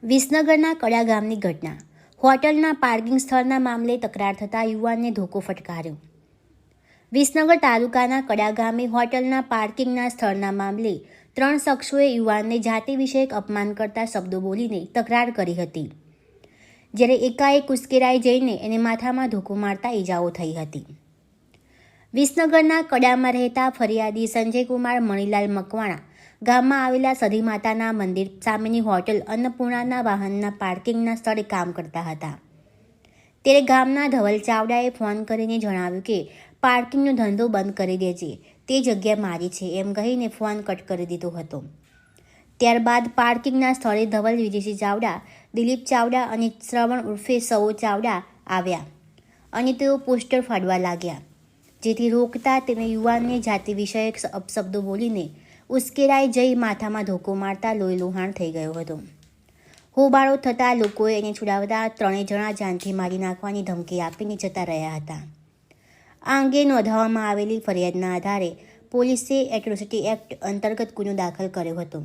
વિસનગરના કડા ગામની ઘટના. હોટલના પાર્કિંગ સ્થળના મામલે તકરાર થતાં યુવાનને ધોકો ફટકાર્યો. વિસનગર તાલુકાના કડા ગામે હોટલના પાર્કિંગના સ્થળના મામલે 3 શખ્સોએ યુવાનને જાતિ વિષયક અપમાન કરતા શબ્દો બોલીને તકરાર કરી હતી, જ્યારે એકાએક ઉશ્કેરાઈ જઈને એને માથામાં ધોકો મારતા ઈજાઓ થઈ હતી. વિસનગરના કડામાં રહેતા ફરિયાદી સંજયકુમાર મણીલાલ મકવાણા ગામમાં આવેલા સધી માતાના મંદિર સામેની હોટલ અન્નપૂર્ણાના વાહનના પાર્કિંગના સ્થળે કામ કરતા હતા. ત્યારે ગામના ધવલ ચાવડાએ ફોન કરીને જણાવ્યું કે પાર્કિંગનો ધંધો બંધ કરી દેજે, તે જગ્યા મારી છે એમ કહીને ફોન કટ કરી દીધો હતો. ત્યારબાદ પાર્કિંગના સ્થળે ધવલ વિજયસિંહ ચાવડા, દિલીપ ચાવડા અને શ્રવણ ઉર્ફે સૌ ચાવડા આવ્યા અને તેઓ પોસ્ટર ફાડવા લાગ્યા, જેથી રોકતા તેને યુવાનને જાતિ વિષયક અપશબ્દો બોલીને ઉશ્કેરાઈ જઈ માથામાં ધોકો મારતા લોહી લુહાણ થઈ ગયો હતો. હોબાળો થતાં લોકોએ એને છોડાવતા 3 જણા જાનથી મારી નાખવાની ધમકી આપીને જતા રહ્યા હતા. આ અંગે નોંધવામાં આવેલી ફરિયાદના આધારે પોલીસે એટ્રોસિટી એક્ટ અંતર્ગત ગુનો દાખલ કર્યો હતો.